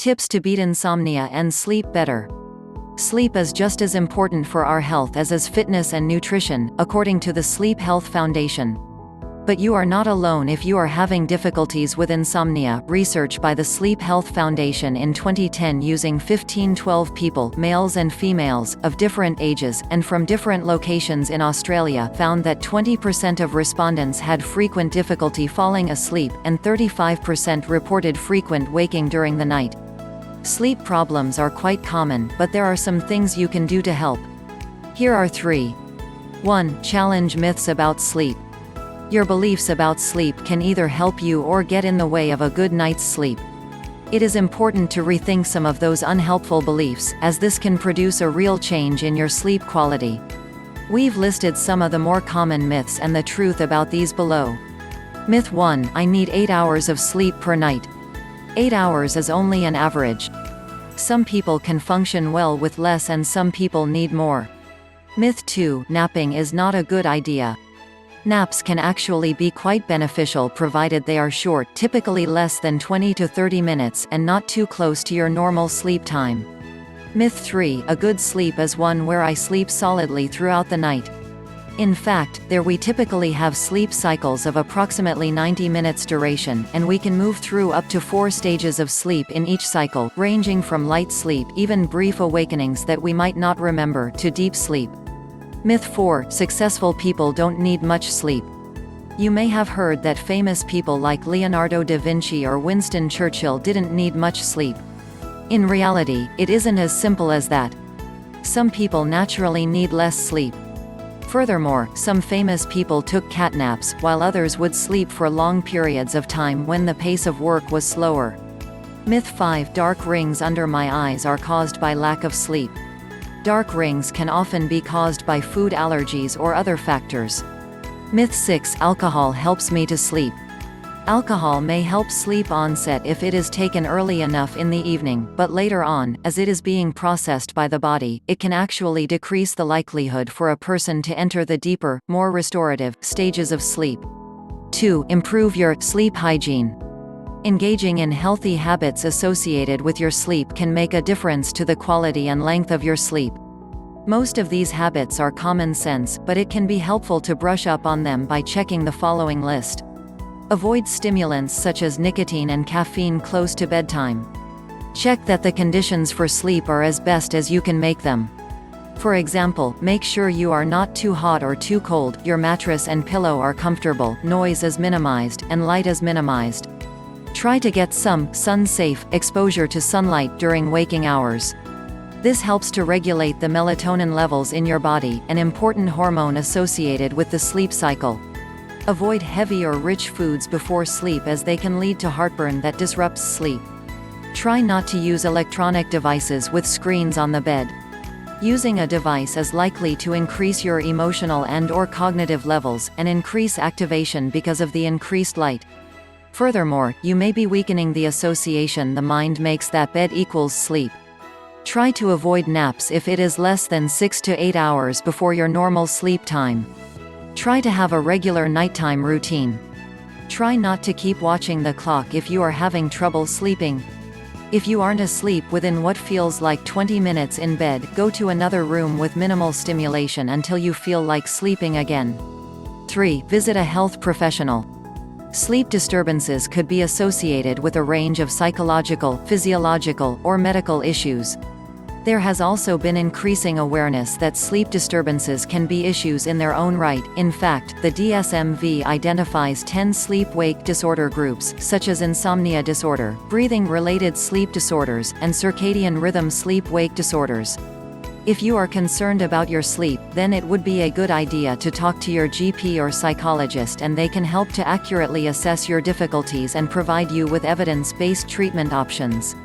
Tips to beat insomnia and sleep better. Sleep is just as important for our health as is fitness and nutrition, according to the Sleep Health Foundation. But you are not alone if you are having difficulties with insomnia. Research by the Sleep Health Foundation in 2010 using 1512 people, males and females, of different ages, and from different locations in Australia found that 20% of respondents had frequent difficulty falling asleep, and 35% reported frequent waking during the night. Sleep problems are quite common, but there are some things you can do to help. Here are 3. 1. Challenge myths about sleep. Your beliefs about sleep can either help you or get in the way of a good night's sleep. It is important to rethink some of those unhelpful beliefs, as this can produce a real change in your sleep quality. We've listed some of the more common myths and the truth about these below. Myth 1. I need 8 hours of sleep per night. 8 hours is only an average. Some people can function well with less and some people need more. Myth 2. Napping is not a good idea. Naps can actually be quite beneficial provided they are short, typically less than 20 to 30 minutes, and not too close to your normal sleep time. Myth 3. A good sleep is one where I sleep solidly throughout the night. In fact, we typically have sleep cycles of approximately 90 minutes duration, and we can move through up to 4 stages of sleep in each cycle, ranging from light sleep, even brief awakenings that we might not remember, to deep sleep. Myth 4. Successful people don't need much sleep. You may have heard that famous people like Leonardo da Vinci or Winston Churchill didn't need much sleep. In reality, it isn't as simple as that. Some people naturally need less sleep. Furthermore, some famous people took catnaps, while others would sleep for long periods of time when the pace of work was slower. Myth 5. Dark rings under my eyes are caused by lack of sleep. Dark rings can often be caused by food allergies or other factors. Myth 6. Alcohol helps me to sleep. Alcohol may help sleep onset if it is taken early enough in the evening, but later on, as it is being processed by the body, it can actually decrease the likelihood for a person to enter the deeper, more restorative, stages of sleep. 2. Improve your sleep hygiene. Engaging in healthy habits associated with your sleep can make a difference to the quality and length of your sleep. Most of these habits are common sense, but it can be helpful to brush up on them by checking the following list. Avoid stimulants such as nicotine and caffeine close to bedtime. Check that the conditions for sleep are as best as you can make them. For example, make sure you are not too hot or too cold, your mattress and pillow are comfortable, noise is minimized, and light is minimized. Try to get some sun-safe exposure to sunlight during waking hours. This helps to regulate the melatonin levels in your body, an important hormone associated with the sleep cycle. Avoid heavy or rich foods before sleep as they can lead to heartburn that disrupts sleep. Try not to use electronic devices with screens on the bed. Using a device is likely to increase your emotional and/or cognitive levels, and increase activation because of the increased light. Furthermore, you may be weakening the association the mind makes that bed equals sleep. Try to avoid naps if it is less than 6 to 8 hours before your normal sleep time. Try to have a regular nighttime routine. Try not to keep watching the clock if you are having trouble sleeping. If you aren't asleep within what feels like 20 minutes in bed, go to another room with minimal stimulation until you feel like sleeping again. 3. Visit a health professional. Sleep disturbances could be associated with a range of psychological, physiological, or medical issues. There has also been increasing awareness that sleep disturbances can be issues in their own right. In fact, the DSM-V identifies 10 sleep-wake disorder groups, such as insomnia disorder, breathing-related sleep disorders, and circadian rhythm sleep-wake disorders. If you are concerned about your sleep, then it would be a good idea to talk to your GP or psychologist, and they can help to accurately assess your difficulties and provide you with evidence-based treatment options.